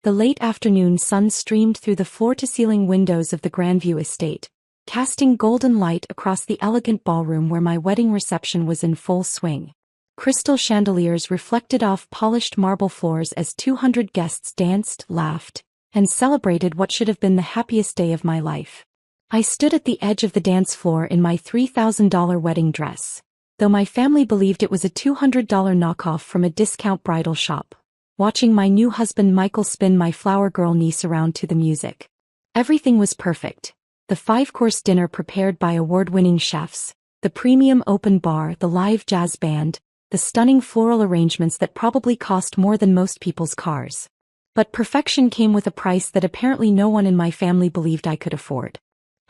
The late afternoon sun streamed through the floor-to-ceiling windows of the Grandview estate, casting golden light across the elegant ballroom where my wedding reception was in full swing. Crystal chandeliers reflected off polished marble floors as 200 guests danced, laughed, and celebrated what should have been the happiest day of my life. I stood at the edge of the dance floor in my $3,000 wedding dress, though my family believed it was a $200 knockoff from a discount bridal shop, watching my new husband Michael spin my flower girl niece around to the music. Everything was perfect. The 5-course dinner prepared by award-winning chefs, the premium open bar, the live jazz band, the stunning floral arrangements that probably cost more than most people's cars. But perfection came with a price that apparently no one in my family believed I could afford.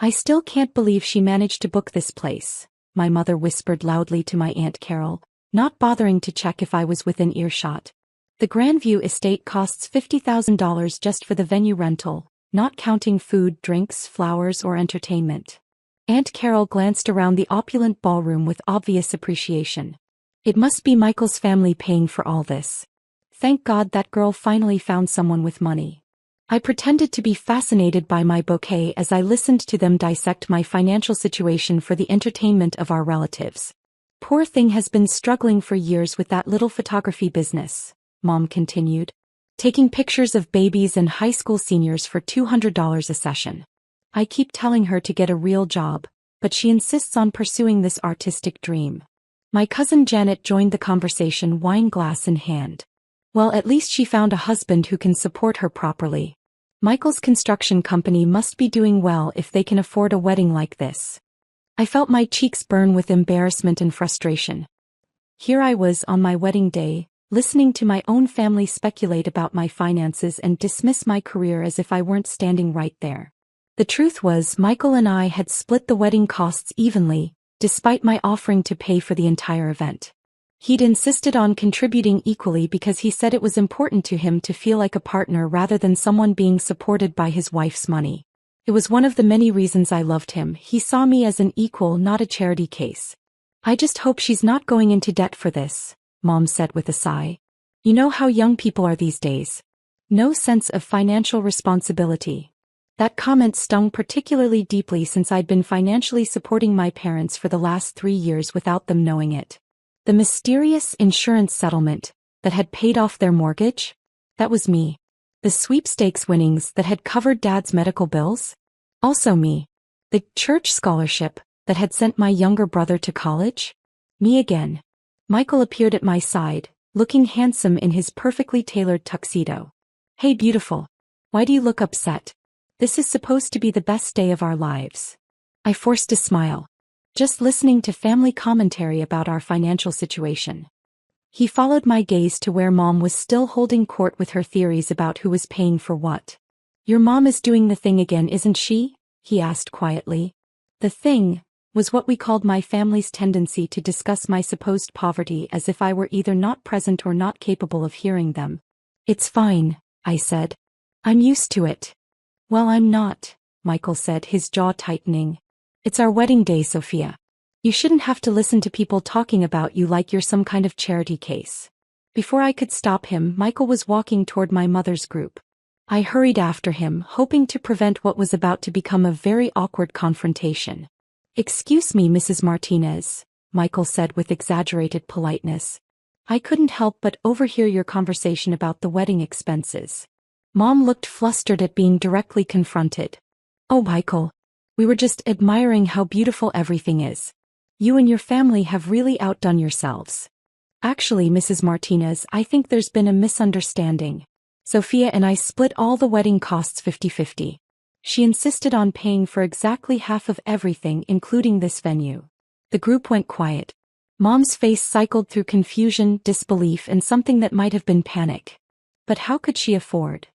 "I still can't believe she managed to book this place," my mother whispered loudly to my Aunt Carol, not bothering to check if I was within earshot. "The Grandview estate costs $50,000 just for the venue rental, not counting food, drinks, flowers, or entertainment." Aunt Carol glanced around the opulent ballroom with obvious appreciation. "It must be Michael's family paying for all this. Thank God that girl finally found someone with money." I pretended to be fascinated by my bouquet as I listened to them dissect my financial situation for the entertainment of our relatives. "Poor thing has been struggling for years with that little photography business," Mom continued, "taking pictures of babies and high school seniors for $200 a session. I keep telling her to get a real job, but she insists on pursuing this artistic dream." My cousin Janet joined the conversation, wine glass in hand. "Well, at least she found a husband who can support her properly. Michael's construction company must be doing well if they can afford a wedding like this." I felt my cheeks burn with embarrassment and frustration. Here I was on my wedding day, listening to my own family speculate about my finances and dismiss my career as if I weren't standing right there. The truth was, Michael and I had split the wedding costs evenly, despite my offering to pay for the entire event. He'd insisted on contributing equally because he said it was important to him to feel like a partner rather than someone being supported by his wife's money. It was one of the many reasons I loved him. He saw me as an equal, not a charity case. "I just hope she's not going into debt for this," Mom said with a sigh. "You know how young people are these days. No sense of financial responsibility." That comment stung particularly deeply since I'd been financially supporting my parents for the last 3 years without them knowing it. The mysterious insurance settlement that had paid off their mortgage? That was me. The sweepstakes winnings that had covered Dad's medical bills? Also me. The church scholarship that had sent my younger brother to college? Me again. Michael appeared at my side, looking handsome in his perfectly tailored tuxedo. "Hey beautiful. Why do you look upset? This is supposed to be the best day of our lives." I forced a smile. "Just listening to family commentary about our financial situation." He followed my gaze to where Mom was still holding court with her theories about who was paying for what. "Your mom is doing the thing again, isn't she?" he asked quietly. The thing was what we called my family's tendency to discuss my supposed poverty as if I were either not present or not capable of hearing them. "It's fine," I said. "I'm used to it." "Well, I'm not," Michael said, his jaw tightening. "It's our wedding day, Sophia. You shouldn't have to listen to people talking about you like you're some kind of charity case." Before I could stop him, Michael was walking toward my mother's group. I hurried after him, hoping to prevent what was about to become a very awkward confrontation. "Excuse me, Mrs. Martinez," Michael said with exaggerated politeness. "I couldn't help but overhear your conversation about the wedding expenses." Mom looked flustered at being directly confronted. "Oh, Michael. We were just admiring how beautiful everything is. You and your family have really outdone yourselves." "Actually, Mrs. Martinez, I think there's been a misunderstanding. Sophia and I split all the wedding costs 50-50. She insisted on paying for exactly half of everything, including this venue." The group went quiet. Mom's face cycled through confusion, disbelief, and something that might have been panic. "But how could she afford?"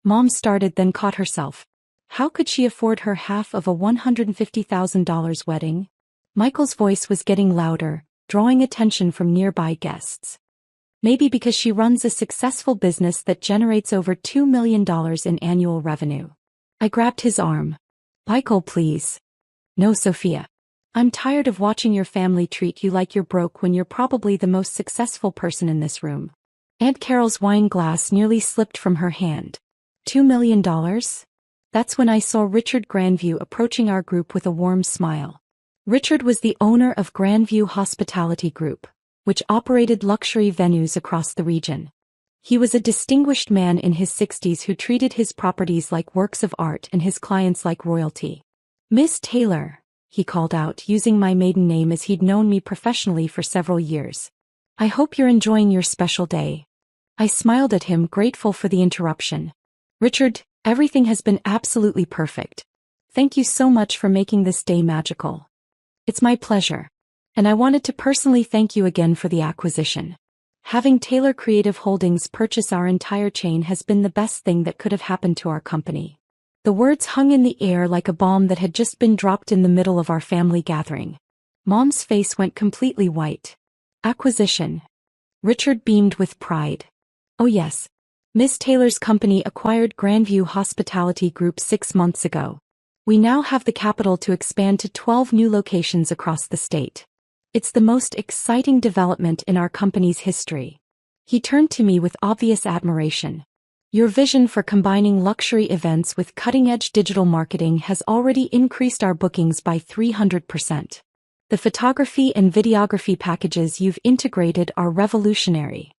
Mom started, then caught herself. "How could she afford her half of a $150,000 wedding?" Michael's voice was getting louder, drawing attention from nearby guests. "Maybe because she runs a successful business that generates over $2 million in annual revenue." I grabbed his arm. "Michael, please. No, Sophia. I'm tired of watching your family treat you like you're broke when you're probably the most successful person in this room." Aunt Carol's wine glass nearly slipped from her hand. $2 million? That's when I saw Richard Grandview approaching our group with a warm smile. Richard was the owner of Grandview Hospitality Group, which operated luxury venues across the region. He was a distinguished man in his 60s who treated his properties like works of art and his clients like royalty. "Miss Taylor," he called out, using my maiden name as he'd known me professionally for several years. "I hope you're enjoying your special day." I smiled at him, grateful for the interruption. "Richard, everything has been absolutely perfect. Thank you so much for making this day magical." "It's my pleasure. And I wanted to personally thank you again for the acquisition. Having Taylor Creative Holdings purchase our entire chain has been the best thing that could have happened to our company." The words hung in the air like a bomb that had just been dropped in the middle of our family gathering. Mom's face went completely white. "Acquisition." Richard beamed with pride. "Oh yes. Miss Taylor's company acquired Grandview Hospitality Group 6 months ago. We now have the capital to expand to 12 new locations across the state. It's the most exciting development in our company's history." He turned to me with obvious admiration. "Your vision for combining luxury events with cutting-edge digital marketing has already increased our bookings by 300%. The photography and videography packages you've integrated are revolutionary."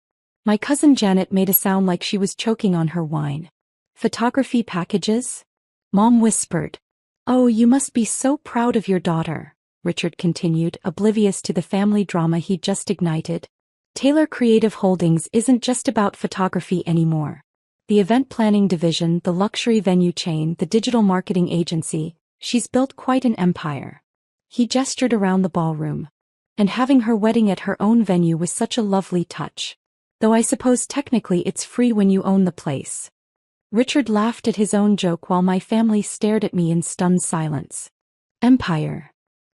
My cousin Janet made a sound like she was choking on her wine. "Photography packages?" Mom whispered. "Oh, you must be so proud of your daughter," Richard continued, oblivious to the family drama he'd just ignited. "Taylor Creative Holdings isn't just about photography anymore. The event planning division, the luxury venue chain, the digital marketing agency, she's built quite an empire." He gestured around the ballroom. "And having her wedding at her own venue was such a lovely touch. Though I suppose technically it's free when you own the place." Richard laughed at his own joke while my family stared at me in stunned silence. "Empire,"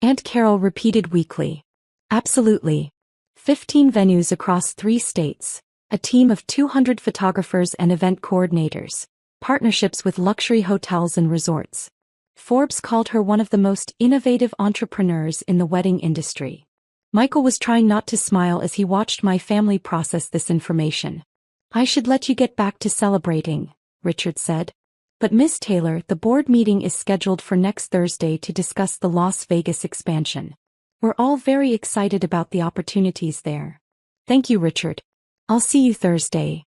Aunt Carol repeated weakly. "Absolutely. 15 venues across 3 states. A team of 200 photographers and event coordinators, partnerships with luxury hotels and resorts. Forbes called her one of the most innovative entrepreneurs in the wedding industry." Michael was trying not to smile as he watched my family process this information. "I should let you get back to celebrating," Richard said. "But Miss Taylor, the board meeting is scheduled for next Thursday to discuss the Las Vegas expansion. We're all very excited about the opportunities there." "Thank you, Richard. I'll see you Thursday."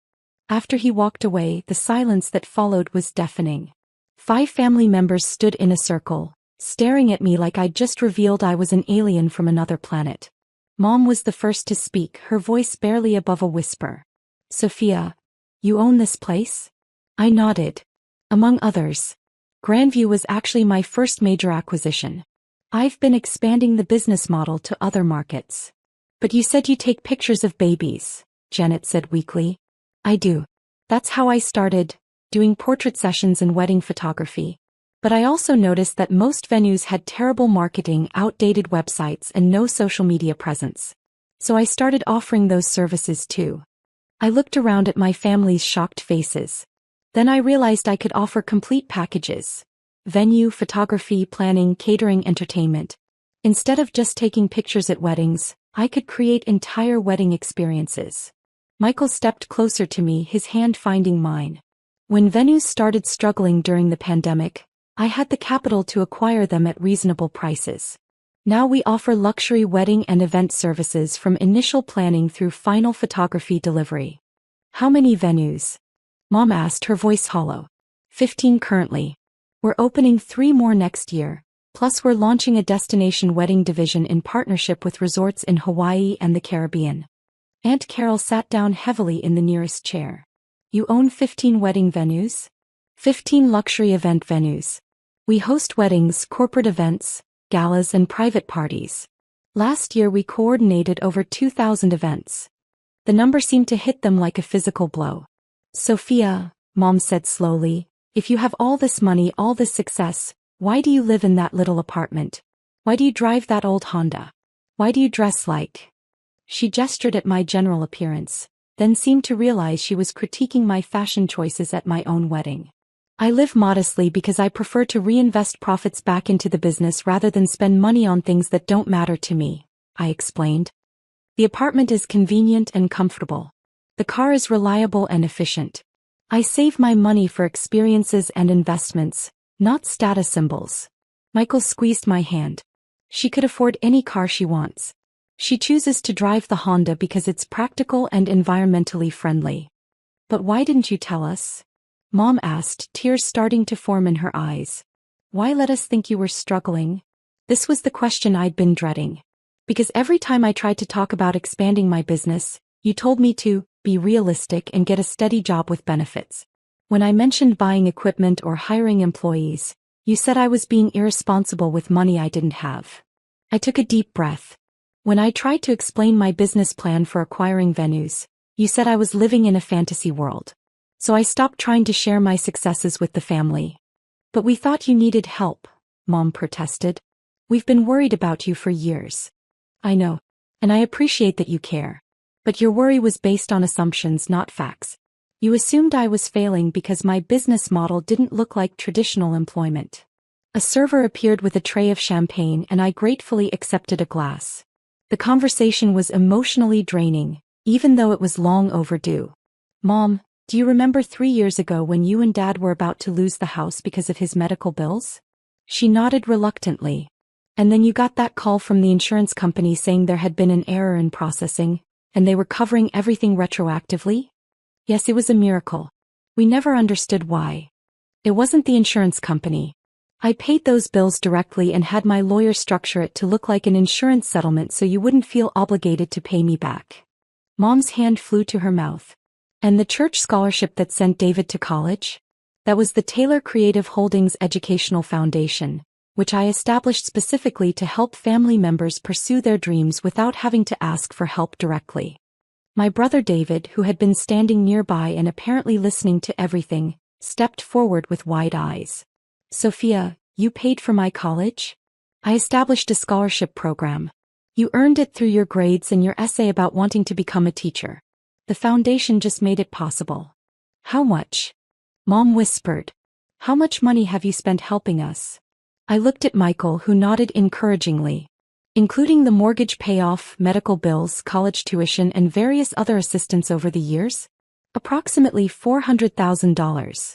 After he walked away, the silence that followed was deafening. 5 family members stood in a circle, staring at me like I'd just revealed I was an alien from another planet. Mom was the first to speak, her voice barely above a whisper. "Sophia, you own this place?" I nodded. "Among others. Grandview was actually my first major acquisition. I've been expanding the business model to other markets." "But you said you take pictures of babies," Janet said weakly. "I do. That's how I started, doing portrait sessions and wedding photography. But I also noticed that most venues had terrible marketing, outdated websites, and no social media presence. So I started offering those services too." I looked around at my family's shocked faces. Then I realized I could offer complete packages: venue, photography, planning, catering, entertainment. Instead of just taking pictures at weddings, I could create entire wedding experiences. Michael stepped closer to me, his hand finding mine. "When venues started struggling during the pandemic, I had the capital to acquire them at reasonable prices. Now we offer luxury wedding and event services from initial planning through final photography delivery." "How many venues?" Mom asked, her voice hollow. 15 currently. We're opening 3 more next year, plus we're launching a destination wedding division in partnership with resorts in Hawaii and the Caribbean." Aunt Carol sat down heavily in the nearest chair. "You own 15 wedding venues?" 15 luxury event venues. We host weddings, corporate events, galas, and private parties. Last year we coordinated over 2,000 events. The number seemed to hit them like a physical blow. "Sophia," Mom said slowly, "if you have all this money, all this success, why do you live in that little apartment? Why do you drive that old Honda? Why do you dress like—" She gestured at my general appearance, then seemed to realize she was critiquing my fashion choices at my own wedding. "I live modestly because I prefer to reinvest profits back into the business rather than spend money on things that don't matter to me," I explained. "The apartment is convenient and comfortable. The car is reliable and efficient. I save my money for experiences and investments, not status symbols. Michael squeezed my hand. She could afford any car she wants. She chooses to drive the Honda because it's practical and environmentally friendly. But why didn't you tell us? Mom asked, tears starting to form in her eyes. Why let us think you were struggling? This was the question I'd been dreading. Because every time I tried to talk about expanding my business, you told me to be realistic and get a steady job with benefits. When I mentioned buying equipment or hiring employees, you said I was being irresponsible with money I didn't have. I took a deep breath. When I tried to explain my business plan for acquiring venues, you said I was living in a fantasy world. So I stopped trying to share my successes with the family. But we thought you needed help, Mom protested. We've been worried about you for years. I know. And I appreciate that you care. But your worry was based on assumptions, not facts. You assumed I was failing because my business model didn't look like traditional employment. A server appeared with a tray of champagne and I gratefully accepted a glass. The conversation was emotionally draining, even though it was long overdue. Mom, do you remember 3 years ago when you and Dad were about to lose the house because of his medical bills? She nodded reluctantly. And then you got that call from the insurance company saying there had been an error in processing, and they were covering everything retroactively? Yes, it was a miracle. We never understood why. It wasn't the insurance company. I paid those bills directly and had my lawyer structure it to look like an insurance settlement so you wouldn't feel obligated to pay me back. Mom's hand flew to her mouth. And the church scholarship that sent David to college? That was the Taylor Creative Holdings Educational Foundation, which I established specifically to help family members pursue their dreams without having to ask for help directly. My brother David, who had been standing nearby and apparently listening to everything, stepped forward with wide eyes. Sophia, you paid for my college? I established a scholarship program. You earned it through your grades and your essay about wanting to become a teacher. The foundation just made it possible. How much? Mom whispered. How much money have you spent helping us? I looked at Michael, who nodded encouragingly. Including the mortgage payoff, medical bills, college tuition, and various other assistance over the years? Approximately $400,000.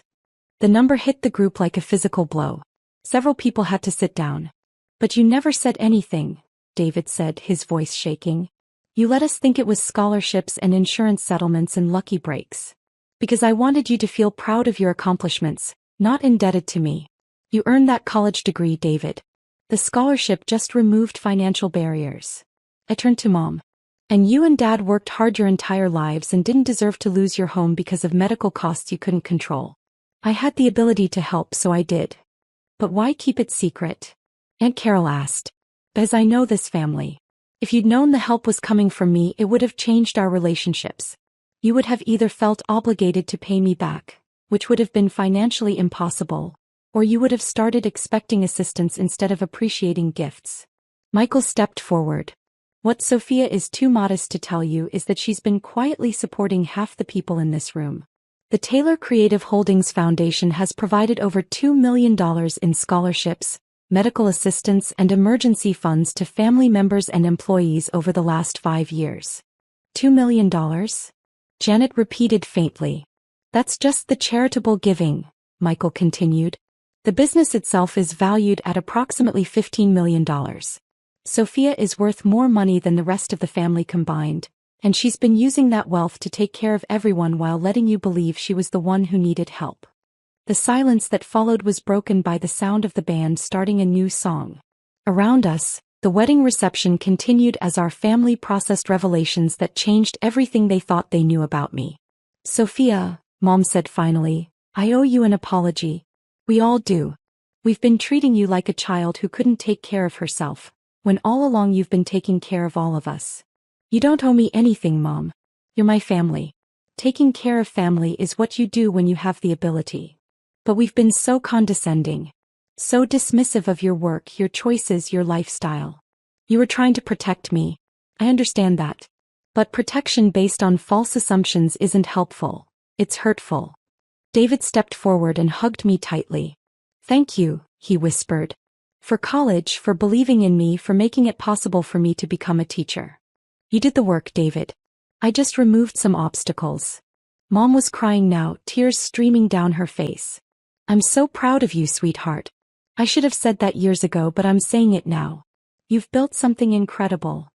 The number hit the group like a physical blow. Several people had to sit down. But you never said anything, David said, his voice shaking. You let us think it was scholarships and insurance settlements and lucky breaks. Because I wanted you to feel proud of your accomplishments, not indebted to me. You earned that college degree, David. The scholarship just removed financial barriers. I turned to Mom. And you and Dad worked hard your entire lives and didn't deserve to lose your home because of medical costs you couldn't control. I had the ability to help, so I did. But why keep it secret? Aunt Carol asked. Because I know this family. If you'd known the help was coming from me, it would have changed our relationships. You would have either felt obligated to pay me back, which would have been financially impossible, or you would have started expecting assistance instead of appreciating gifts. Michael stepped forward. What Sophia is too modest to tell you is that she's been quietly supporting half the people in this room. The Taylor Creative Holdings Foundation has provided over $2 million in scholarships, medical assistance, and emergency funds to family members and employees over the last 5 years. $2 million? Janet repeated faintly. That's just the charitable giving, Michael continued. The business itself is valued at approximately $15 million. Sophia is worth more money than the rest of the family combined, and she's been using that wealth to take care of everyone while letting you believe she was the one who needed help. The silence that followed was broken by the sound of the band starting a new song. Around us, the wedding reception continued as our family processed revelations that changed everything they thought they knew about me. Sophia, Mom said finally, I owe you an apology. We all do. We've been treating you like a child who couldn't take care of herself, when all along you've been taking care of all of us. You don't owe me anything, Mom. You're my family. Taking care of family is what you do when you have the ability. But we've been so condescending. So dismissive of your work, your choices, your lifestyle. You were trying to protect me. I understand that. But protection based on false assumptions isn't helpful. It's hurtful. David stepped forward and hugged me tightly. Thank you, he whispered. For college, for believing in me, for making it possible for me to become a teacher. You did the work, David. I just removed some obstacles. Mom was crying now, tears streaming down her face. I'm so proud of you, sweetheart. I should have said that years ago, but I'm saying it now. You've built something incredible.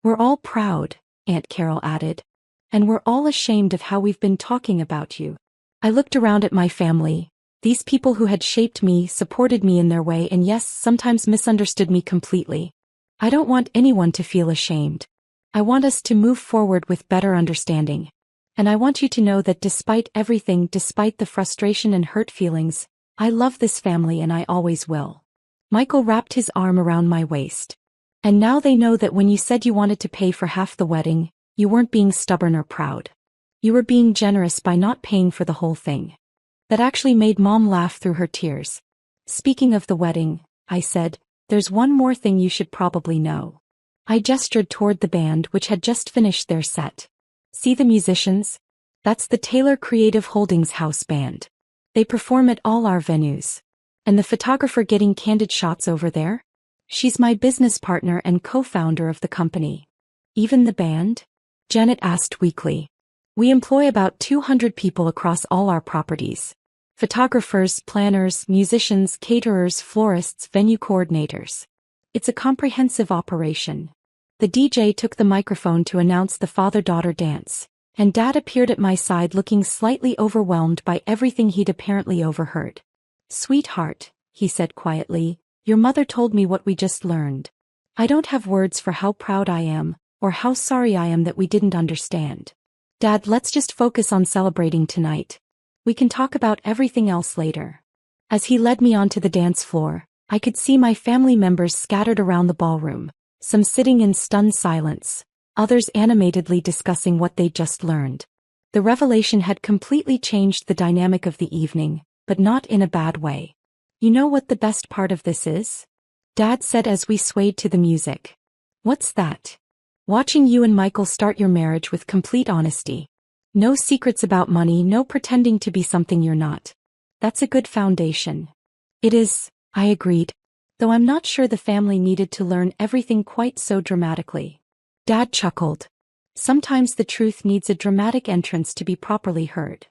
We're all proud, Aunt Carol added. And we're all ashamed of how we've been talking about you. I looked around at my family, these people who had shaped me, supported me in their way, and yes, sometimes misunderstood me completely. I don't want anyone to feel ashamed. I want us to move forward with better understanding. And I want you to know that despite everything, despite the frustration and hurt feelings, I love this family and I always will. Michael wrapped his arm around my waist. And now they know that when you said you wanted to pay for half the wedding, you weren't being stubborn or proud. You were being generous by not paying for the whole thing. That actually made Mom laugh through her tears. Speaking of the wedding, I said, there's one more thing you should probably know. I gestured toward the band which had just finished their set. See the musicians? That's the Taylor Creative Holdings house band. They perform at all our venues. And the photographer getting candid shots over there? She's my business partner and co-founder of the company. Even the band? Janet asked weakly. We employ about 200 people across all our properties. Photographers, planners, musicians, caterers, florists, venue coordinators. It's a comprehensive operation. The DJ took the microphone to announce the father-daughter dance, and Dad appeared at my side looking slightly overwhelmed by everything he'd apparently overheard. Sweetheart, he said quietly, your mother told me what we just learned. I don't have words for how proud I am, or how sorry I am that we didn't understand. Dad, let's just focus on celebrating tonight. We can talk about everything else later. As he led me onto the dance floor, I could see my family members scattered around the ballroom, some sitting in stunned silence, others animatedly discussing what they'd just learned. The revelation had completely changed the dynamic of the evening, but not in a bad way. You know what the best part of this is? Dad said as we swayed to the music. What's that? Watching you and Michael start your marriage with complete honesty. No secrets about money, no pretending to be something you're not. That's a good foundation. It is, I agreed. Though I'm not sure the family needed to learn everything quite so dramatically. Dad chuckled. Sometimes the truth needs a dramatic entrance to be properly heard.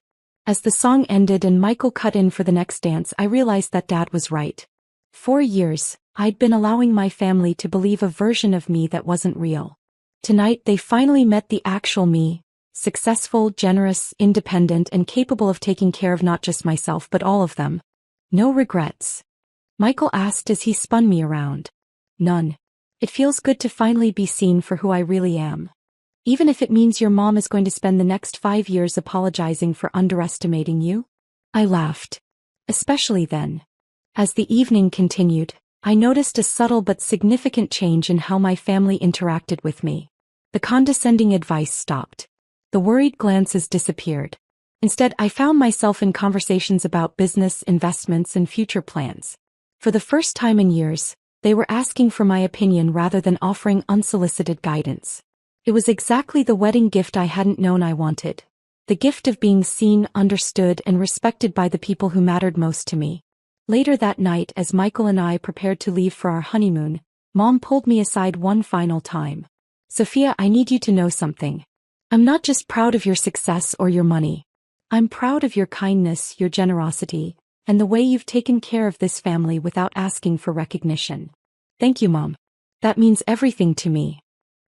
As the song ended and Michael cut in for the next dance, I realized that Dad was right. 4 years, I'd been allowing my family to believe a version of me that wasn't real. Tonight they finally met the actual me, successful, generous, independent, and capable of taking care of not just myself but all of them. No regrets. Michael asked as he spun me around. None. It feels good to finally be seen for who I really am. Even if it means your mom is going to spend the next 5 years apologizing for underestimating you? I laughed. Especially then. As the evening continued, I noticed a subtle but significant change in how my family interacted with me. The condescending advice stopped. The worried glances disappeared. Instead, I found myself in conversations about business, investments, and future plans. For the first time in years, they were asking for my opinion rather than offering unsolicited guidance. It was exactly the wedding gift I hadn't known I wanted. The gift of being seen, understood, and respected by the people who mattered most to me. Later that night, as Michael and I prepared to leave for our honeymoon, Mom pulled me aside one final time. Sophia, I need you to know something. I'm not just proud of your success or your money. I'm proud of your kindness, your generosity, and the way you've taken care of this family without asking for recognition. Thank you, Mom. That means everything to me.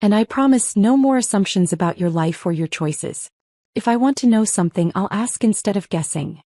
And I promise no more assumptions about your life or your choices. If I want to know something, I'll ask instead of guessing.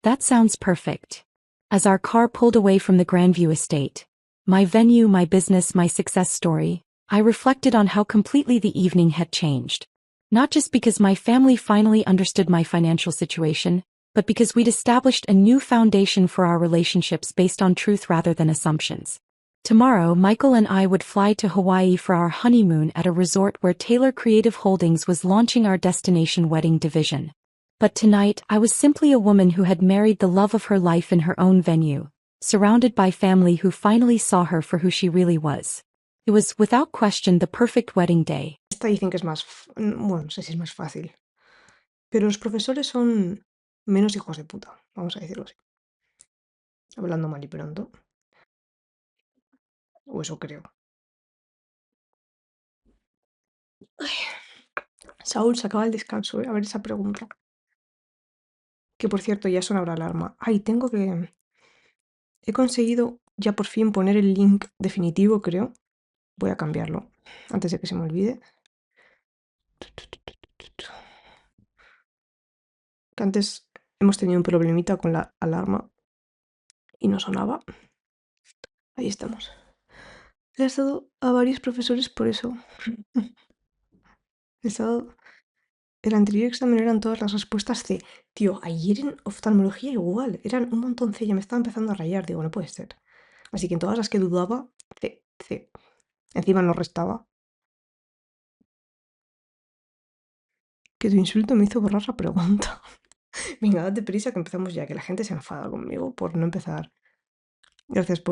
That sounds perfect. As our car pulled away from the Grandview estate, my venue, my business, my success story, I reflected on how completely the evening had changed. Not just because my family finally understood my financial situation, but because we'd established a new foundation for our relationships based on truth rather than assumptions. Tomorrow, Michael and I would fly to Hawaii for our honeymoon at a resort where Taylor Creative Holdings was launching our destination wedding division. But tonight, I was simply a woman who had married the love of her life in her own venue, surrounded by family who finally saw her for who she really was. It was, without question, the perfect wedding day. Esta dicen que es más, bueno, no sé si es más fácil, pero los profesores son menos hijos de puta, vamos a decirlo así, hablando mal y pronto, o eso creo. Ay, Saúl, se acaba el descanso, a ver esa pregunta. Que por cierto, ya sonaba la alarma. Ay, tengo que... He conseguido ya por fin poner el link definitivo, creo. Voy a cambiarlo antes de que se me olvide. Que antes hemos tenido un problemita con la alarma y no sonaba. Ahí estamos. Le he estado a varios profesores por eso. He estado... El anterior examen eran todas las respuestas C. Tío, ayer en oftalmología igual. Eran un montón C. Ya me estaba empezando a rayar. Digo, no puede ser. Así que en todas las que dudaba, C, C. Encima no restaba. Que tu insulto me hizo borrar la pregunta. Venga, date prisa que empezamos ya, que la gente se enfada conmigo por no empezar. Gracias por...